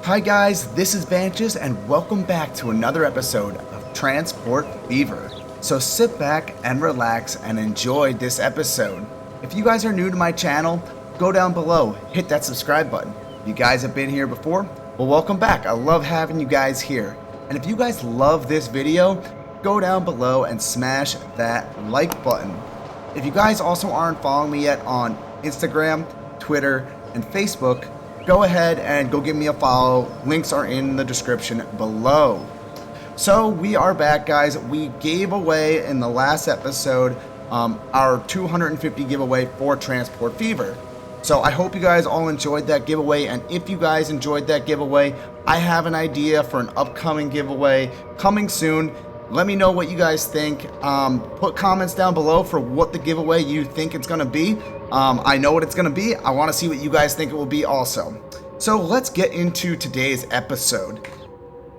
Hi guys, this is Banches and welcome back to another episode of Transport Fever. So sit back and relax and enjoy this episode. If you guys are new to my channel, go down below, hit that subscribe button. If you guys have been here before, well, welcome back. I love having you guys here. And if you guys love this video, go down below and smash that like button. If you guys also aren't following me yet on Instagram, Twitter, and Facebook, go ahead and go give me a follow. Links are in the description below. So we are back, guys. We gave away in the last episode our 250 giveaway for Transport Fever. So I hope you guys all enjoyed that giveaway, and if you guys enjoyed that giveaway, I have an idea for an upcoming giveaway coming soon. Let me know what you guys think. Put comments down below for what the giveaway you think it's going to be. I know what it's going to be. I want to see what you guys think it will be also. So let's get into today's episode.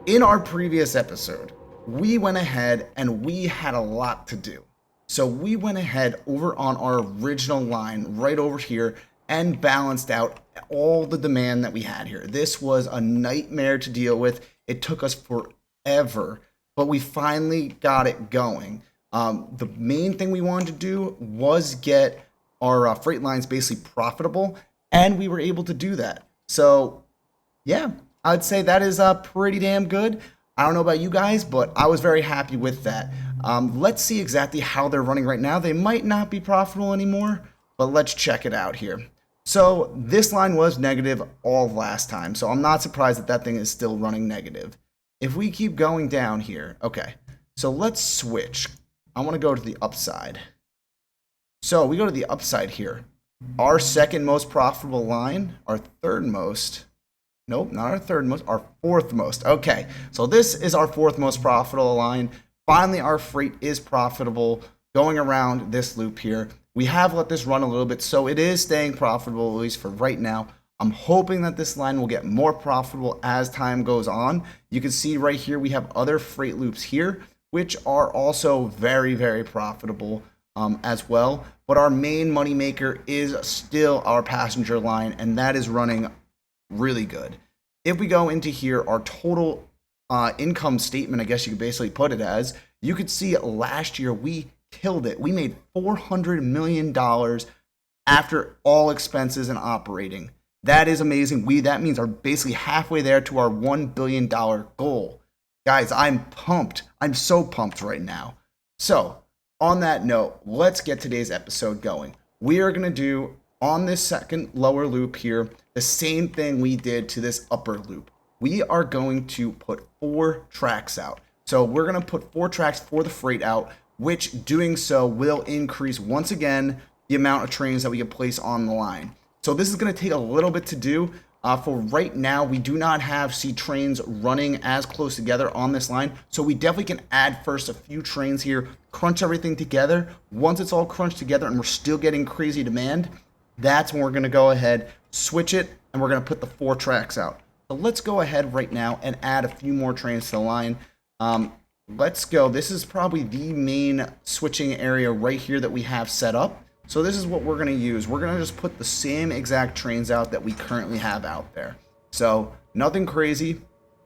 In our previous episode, we went ahead and we had a lot to do. So we went ahead over on our original line right over here and balanced out all the demand that we had here. This was a nightmare to deal with. It took us forever, but we finally got it going. The main thing we wanted to do was get our freight lines basically profitable, and we were able to do that. So yeah, I'd say that is pretty damn good. I don't know about you guys, but I was very happy with that. Let's see exactly how they're running right now. They might not be profitable anymore, but let's check it out here. So this line was negative all last time, so I'm not surprised that that thing is still running negative. If we keep going down here, okay, so let's switch. I want to go to the upside. So we go to the upside here. Our second most profitable line, our third most, nope, not our third most, our fourth most. Okay, so this is our fourth most profitable line. Finally, our freight is profitable going around this loop here. We have let this run a little bit, so it is staying profitable, at least for right now. I'm hoping that this line will get more profitable as time goes on. You can see right here we have other freight loops here, which are also very, very profitable as well. But our main moneymaker is still our passenger line, and that is running really good. If we go into here, our total income statement, I guess you could basically put it as, you could see last year we killed it. We made $400 million after all expenses and operating. That is amazing. That means are basically halfway there to our $1 billion goal. Guys, I'm pumped. I'm so pumped right now. So, on that note, let's get today's episode going. We are going to do, on this second lower loop here, the same thing we did to this upper loop. We are going to put 4 tracks out. So, we're going to put 4 tracks for the freight out, which doing so will increase, once again, the amount of trains that we can place on the line. So this is going to take a little bit to do. For right now, we do not see trains running as close together on this line. So we definitely can add first a few trains here, crunch everything together. Once it's all crunched together and we're still getting crazy demand, that's when we're going to go ahead, switch it, and we're going to put the 4 tracks out. So let's go ahead right now and add a few more trains to the line. Let's go. This is probably the main switching area right here that we have set up. So this is what we're going to use. We're going to just put the same exact trains out that we currently have out there. So nothing crazy,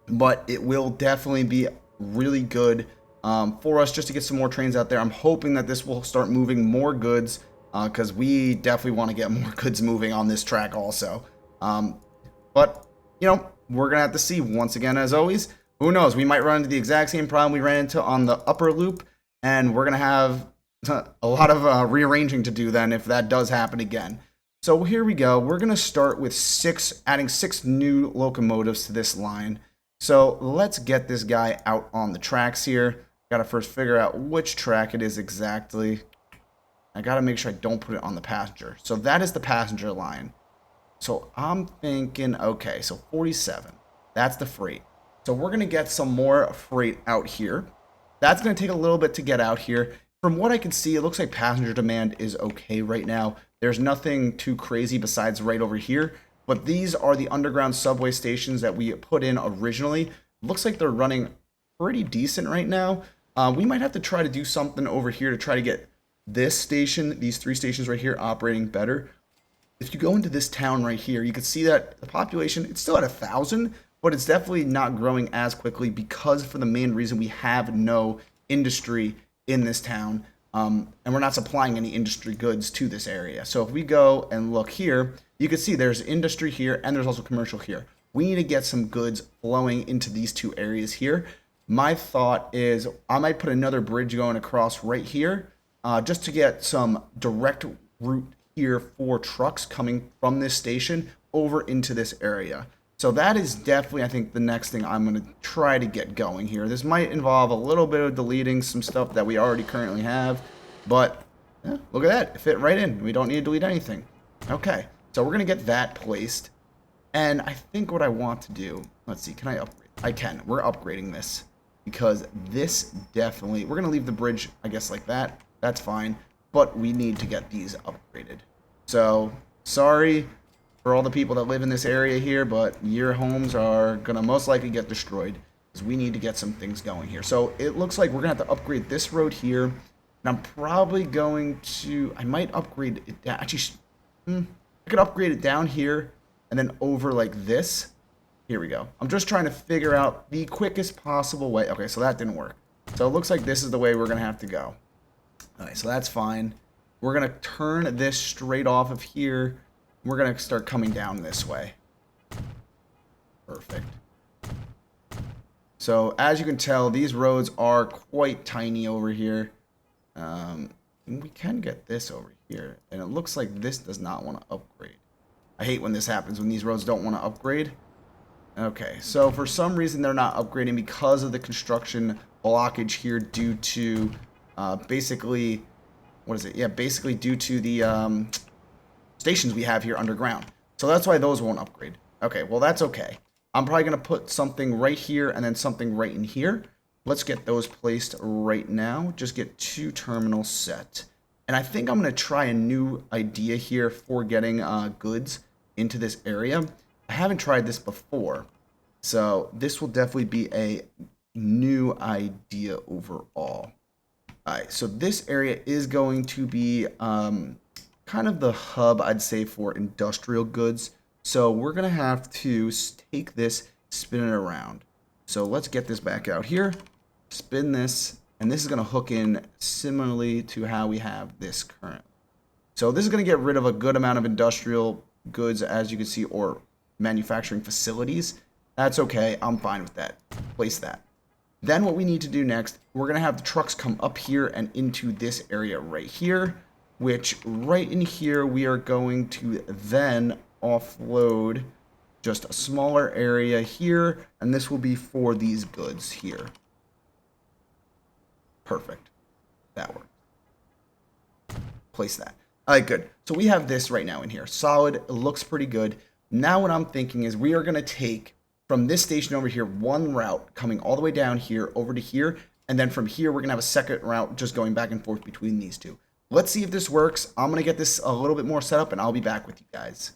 but it will definitely be really good for us just to get some more trains out there. I'm hoping that this will start moving more goods because we definitely want to get more goods moving on this track also. But, you know, we're going to have to see. Once again, as always, who knows? We might run into the exact same problem we ran into on the upper loop, and we're going to have a lot of rearranging to do then if that does happen again. So here we go. We're going to start with adding 6 new locomotives to this line. So let's get this guy out on the tracks here. Got to first figure out which track it is exactly. I got to make sure I don't put it on the passenger. So that is the passenger line. So I'm thinking, okay, so 47. That's the freight. So we're going to get some more freight out here. That's going to take a little bit to get out here. From what I can see, it looks like passenger demand is okay right now. There's nothing too crazy besides right over here. But these are the underground subway stations that we put in originally. Looks like they're running pretty decent right now. We might have to try to do something over here to try to get this station, these 3 stations right here, operating better. If you go into this town right here, you can see that the population, it's still at 1,000, but it's definitely not growing as quickly because for the main reason we have no industry in this town, and we're not supplying any industry goods to this area. So if we go and look here, you can see there's industry here and there's also commercial here. We need to get some goods flowing into these two areas here. My thought is I might put another bridge going across right here, just to get some direct route here for trucks coming from this station over into this area. So that is definitely, I think, the next thing I'm going to try to get going here. This might involve a little bit of deleting some stuff that we already currently have, but yeah, look at that. It fit right in. We don't need to delete anything. Okay, so we're going to get that placed. And I think what I want to do, let's see, can I upgrade? I can. We're upgrading this because this definitely, we're going to leave the bridge, I guess, like that. That's fine, but we need to get these upgraded. So, sorry for all the people that live in this area here, but your homes are going to most likely get destroyed because we need to get some things going here. So, it looks like we're going to have to upgrade this road here, and I'm probably going to, I might upgrade it down, actually, I could upgrade it down here and then over like this. Here we go. I'm just trying to figure out the quickest possible way. Okay, so that didn't work. So, it looks like this is the way we're going to have to go. Alright, so that's fine. We're going to turn this straight off of here. We're going to start coming down this way. Perfect. So, as you can tell, these roads are quite tiny over here. We can get this over here. And it looks like this does not want to upgrade. I hate when this happens, when these roads don't want to upgrade. Okay, so for some reason they're not upgrading because of the construction blockage here due to... basically, what is it? Yeah, basically due to the stations we have here underground. So that's why those won't upgrade. Okay, well that's okay. I'm probably going to put something right here and then something right in here. Let's get those placed right now. Just get 2 terminals set. And I think I'm going to try a new idea here for getting goods into this area. I haven't tried this before. So this will definitely be a new idea overall. Alright, so this area is going to be kind of the hub, I'd say, for industrial goods. So we're going to have to take this, spin it around. So let's get this back out here, spin this, and this is going to hook in similarly to how we have this currently. So this is going to get rid of a good amount of industrial goods, as you can see, or manufacturing facilities. That's okay. I'm fine with that. Place that. Then what we need to do next, we're going to have the trucks come up here and into this area right here, which right in here we are going to then offload just a smaller area here, and this will be for these goods here. Perfect. That works. Place that. All right, good. So we have this right now in here. Solid. It looks pretty good. Now what I'm thinking is we are going to take from this station over here, one route coming all the way down here over to here. And then from here, we're going to have a second route just going back and forth between these two. Let's see if this works. I'm going to get this a little bit more set up and I'll be back with you guys.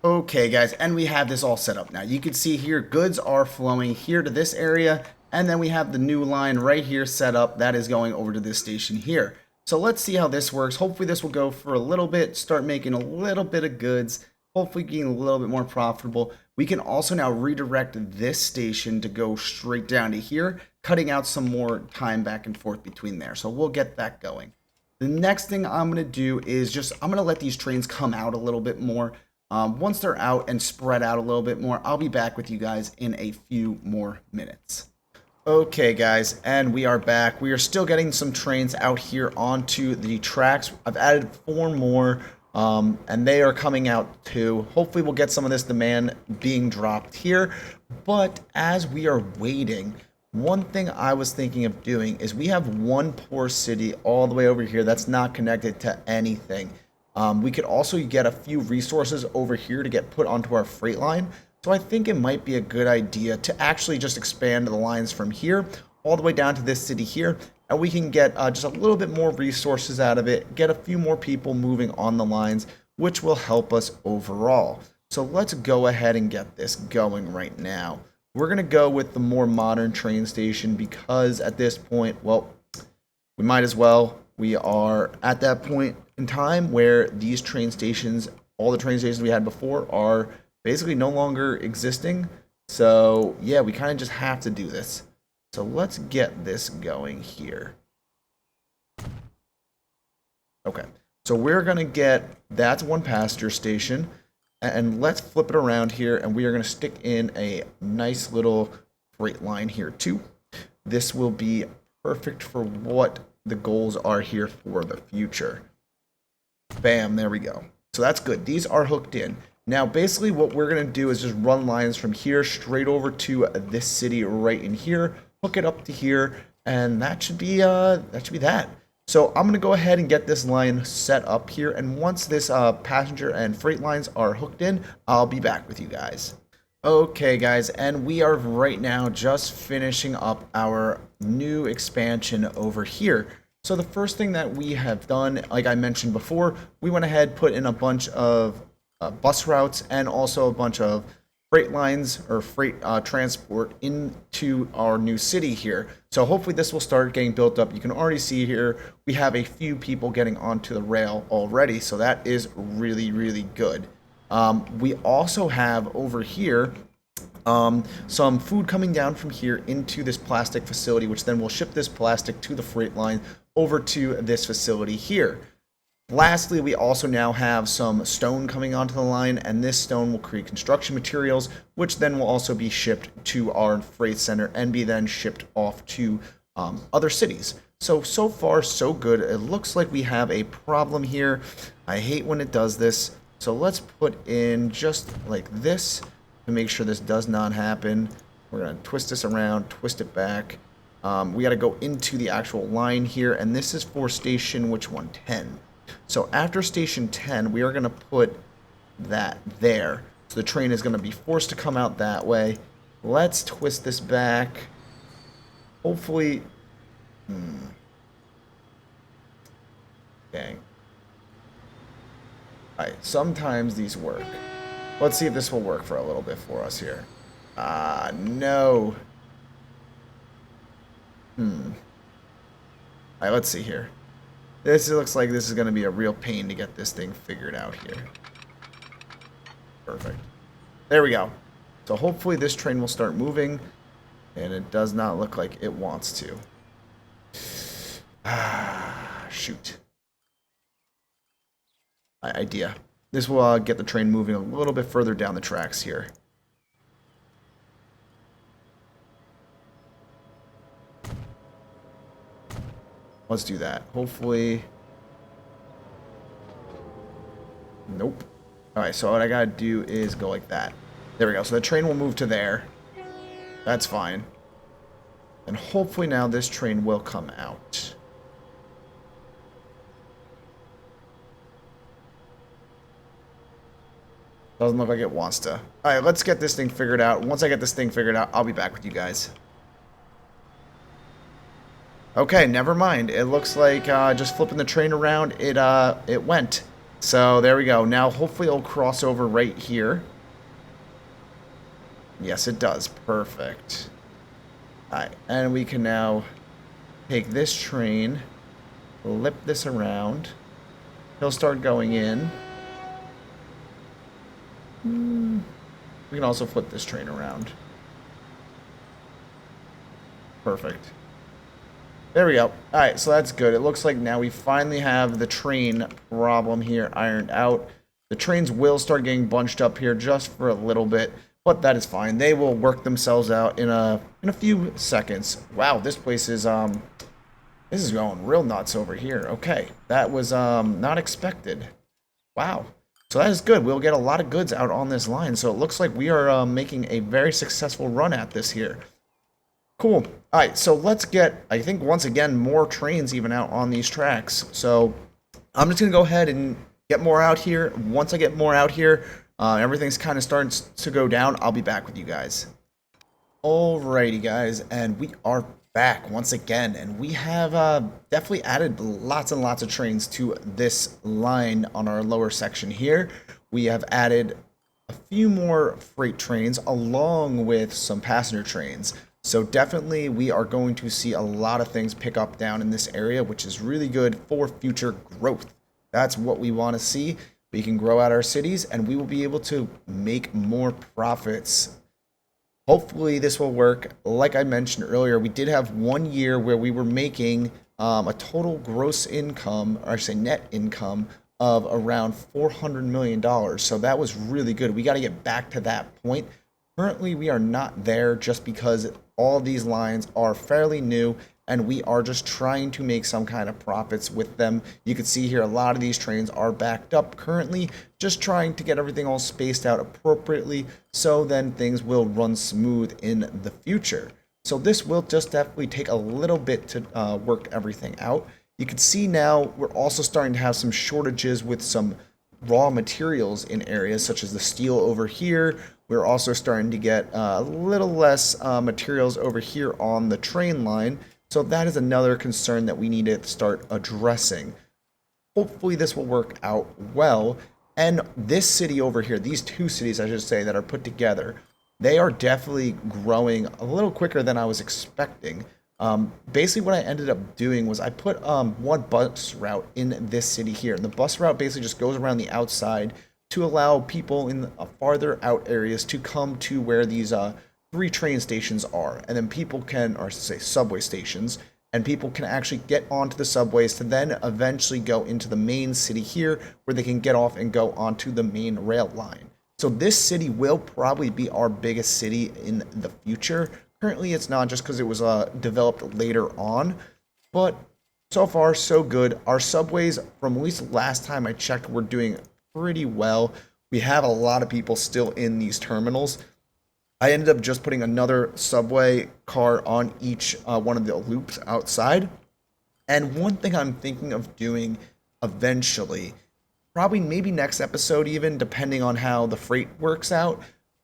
Okay, guys, and we have this all set up now. You can see here, goods are flowing here to this area. And then we have the new line right here set up that is going over to this station here. So let's see how this works. Hopefully this will go for a little bit, start making a little bit of goods. Hopefully getting a little bit more profitable. We can also now redirect this station to go straight down to here, cutting out some more time back and forth between there. So we'll get that going. The next thing I'm going to do is I'm going to let these trains come out a little bit more. Once they're out and spread out a little bit more, I'll be back with you guys in a few more minutes. Okay, guys, and we are back. We are still getting some trains out here onto the tracks. I've added 4 more. And they are coming out too. Hopefully we'll get some of this demand being dropped here. But as we are waiting, one thing I was thinking of doing is we have one poor city all the way over here that's not connected to anything. We could also get a few resources over here to get put onto our freight line. So I think it might be a good idea to actually just expand the lines from here all the way down to this city here. And we can get just a little bit more resources out of it, get a few more people moving on the lines, which will help us overall. So let's go ahead and get this going right now. We're going to go with the more modern train station because at this point, well, we might as well. We are at that point in time where these train stations, all the train stations we had before, are basically no longer existing. So yeah, we kind of just have to do this. So let's get this going here. Okay, so we're gonna get, that's one passenger station, and let's flip it around here, and we are gonna stick in a nice little freight line here too. This will be perfect for what the goals are here for the future. Bam, there we go. So that's good. These are hooked in. Now, basically what we're going to do is just run lines from here straight over to this city right in here, hook it up to here, and that should be that. So I'm going to go ahead and get this line set up here, and once this passenger and freight lines are hooked in, I'll be back with you guys. Okay guys, and we are right now just finishing up our new expansion over here. So the first thing that we have done, like I mentioned before, we went ahead, put in a bunch of bus routes and also a bunch of freight lines or freight transport into our new city here. So hopefully this will start getting built up. You can already see here we have a few people getting onto the rail already, so that is really, really good. We also have over here some food coming down from here into this plastic facility, which then will ship this plastic to the freight line over to this facility here. Lastly, we also now have some stone coming onto the line, and this stone will create construction materials, which then will also be shipped to our freight center and be then shipped off to other cities. So far, so good. It looks like we have a problem here. I hate when it does this. So let's put in just like this to make sure this does not happen. We're going to twist this around, twist it back. We got to go into the actual line here, and this is for station, which one? 10. So after station 10, we are going to put that there. So the train is going to be forced to come out that way. Let's twist this back. Hopefully... Dang. Alright, sometimes these work. Let's see if this will work for a little bit for us here. No. Alright, let's see here. This looks like this is going to be a real pain to get this thing figured out here. Perfect. There we go. So hopefully this train will start moving, and it does not look like it wants to. Shoot. Idea. This will get the train moving a little bit further down the tracks here. Let's do that. Hopefully... Nope. Alright, so what I gotta do is go like that. There we go. So the train will move to there. That's fine. And hopefully now this train will come out. Doesn't look like it wants to. Alright, let's get this thing figured out. Once I get this thing figured out, I'll be back with you guys. Okay, never mind. It looks like just flipping the train around, it went. So there we go. Now hopefully it'll cross over right here. Yes, it does. Perfect. Alright, and we can now take this train, flip this around. He'll start going in. We can also flip this train around. Perfect. There we go. Alright, so that's good. It looks like now we finally have the train problem here ironed out. The trains will start getting bunched up here just for a little bit, but that is fine. They will work themselves out in a few seconds. Wow, this place is this is going real nuts over here. Okay, that was not expected. Wow. So that is good. We'll get a lot of goods out on this line. So it looks like we are making a very successful run at this here. Cool. Alright, so let's get, I think, once again, more trains even out on these tracks. So I'm just going to go ahead and get more out here. Once I get more out here, everything's kind of starting to go down. I'll be back with you guys. Alrighty, guys, and we are back once again. And we have definitely added lots and lots of trains to this line on our lower section here. We have added a few more freight trains along with some passenger trains. So definitely we are going to see a lot of things pick up down in this area, which is really good for future growth. That's what we want to see. We can grow out our cities and we will be able to make more profits Hopefully this will work. Like I mentioned earlier, we did have 1 year where we were making a total gross income, or I should say net income, of around $400 million. So that was really good. We got to get back to that point. Currently, we are not there just because all these lines are fairly new and we are just trying to make some kind of profits with them. You can see here a lot of these trains are backed up currently, just trying to get everything all spaced out appropriately so then things will run smooth in the future. So this will just definitely take a little bit to work everything out. You can see now we're also starting to have some shortages with some raw materials in areas such as the steel over here. We're also starting to get a little less materials over here on the train line. So that is another concern that we need to start addressing. Hopefully this will work out well. And this city over here, these two cities I should say that are put together, they are definitely growing a little quicker than I was expecting. Basically what I ended up doing was I put one bus route in this city here. And the bus route basically just goes around the outside to allow people in the farther out areas to come to where these 3 train stations are. And then people can, or I should say subway stations, and people can actually get onto the subways to then eventually go into the main city here where they can get off and go onto the main rail line. So this city will probably be our biggest city in the future. Currently it's not, just because it was developed later on, but so far so good. Our subways, from at least last time I checked, were doing pretty well. We have a lot of people still in these terminals. I ended up just putting another subway car on each one of the loops outside. And one thing I'm thinking of doing eventually, probably maybe next episode even, depending on how the freight works out,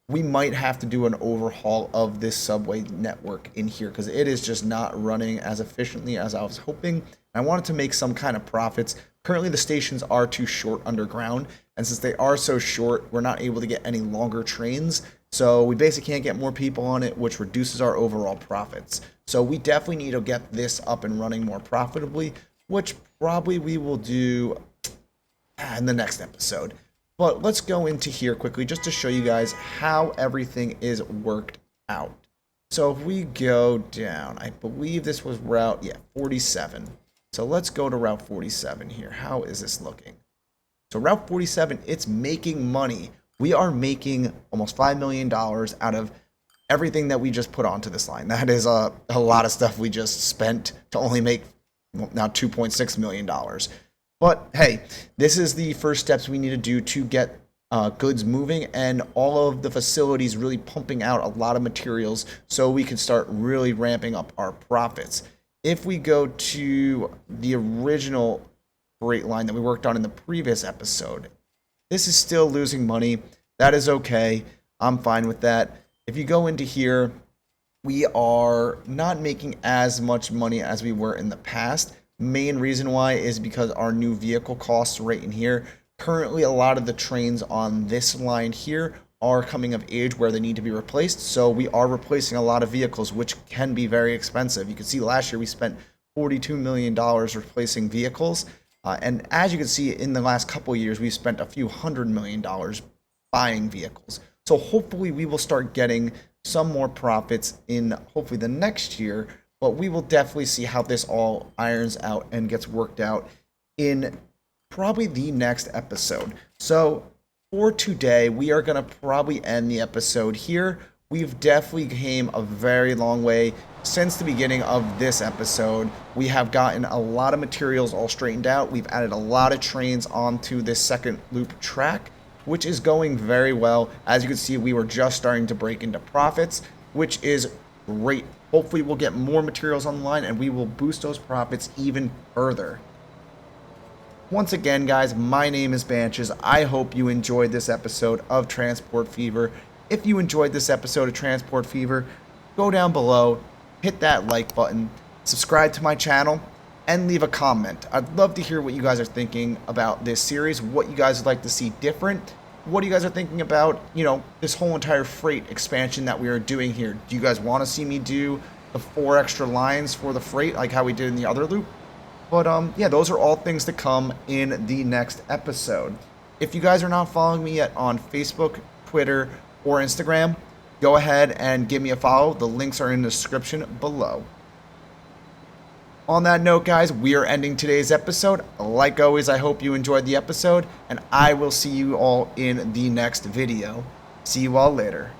we might have to do an overhaul of this subway network in here because it is just not running as efficiently as I was hoping. I wanted to make some kind of profits. Currently the stations are too short underground, and since they are so short, we're not able to get any longer trains. So we basically can't get more people on it, which reduces our overall profits. So we definitely need to get this up and running more profitably, which probably we will do in the next episode. But let's go into here quickly just to show you guys how everything is worked out. So if we go down, I believe this was route, 47. So let's go to route 47 here. How is this looking? So route 47, it's making money. We are making almost $5 million out of everything that we just put onto this line. That is a lot of stuff we just spent to only make now $2.6 million. But hey, this is the first steps we need to do to get goods moving, and all of the facilities really pumping out a lot of materials so we can start really ramping up our profits. If we go to the original freight line that we worked on in the previous episode, this is still losing money. That is okay. I'm fine with that. If you go into here, we are not making as much money as we were in the past. Main reason why is because our new vehicle costs right in here. Currently, a lot of the trains on this line here are coming of age where they need to be replaced. So we are replacing a lot of vehicles, which can be very expensive. You can see last year we spent $42 million replacing vehicles. And as you can see, in the last couple of years, we've spent a few $100 million buying vehicles. So hopefully we will start getting some more profits in hopefully the next year, but we will definitely see how this all irons out and gets worked out in probably the next episode. So for today, we are going to probably end the episode here. We've definitely came a very long way since the beginning of this episode. We have gotten a lot of materials all straightened out. We've added a lot of trains onto this second loop track, which is going very well. As you can see, we were just starting to break into profits, which is great. Hopefully we'll get more materials online and we will boost those profits even further. Once again, guys, my name is Banches. I hope you enjoyed this episode of Transport Fever. If you enjoyed this episode of Transport Fever, go down below, hit that like button, subscribe to my channel, and leave a comment. I'd love to hear what you guys are thinking about this series, what you guys would like to see different, what you guys are thinking about, this whole entire freight expansion that we are doing here. Do you guys want to see me do the 4 extra lines for the freight like how we did in the other loop? But yeah, those are all things to come in the next episode. If you guys are not following me yet on Facebook, Twitter, or Instagram, go ahead and give me a follow. The links are in the description below. On that note, guys, we are ending today's episode. Like always, I hope you enjoyed the episode, and I will see you all in the next video. See you all later.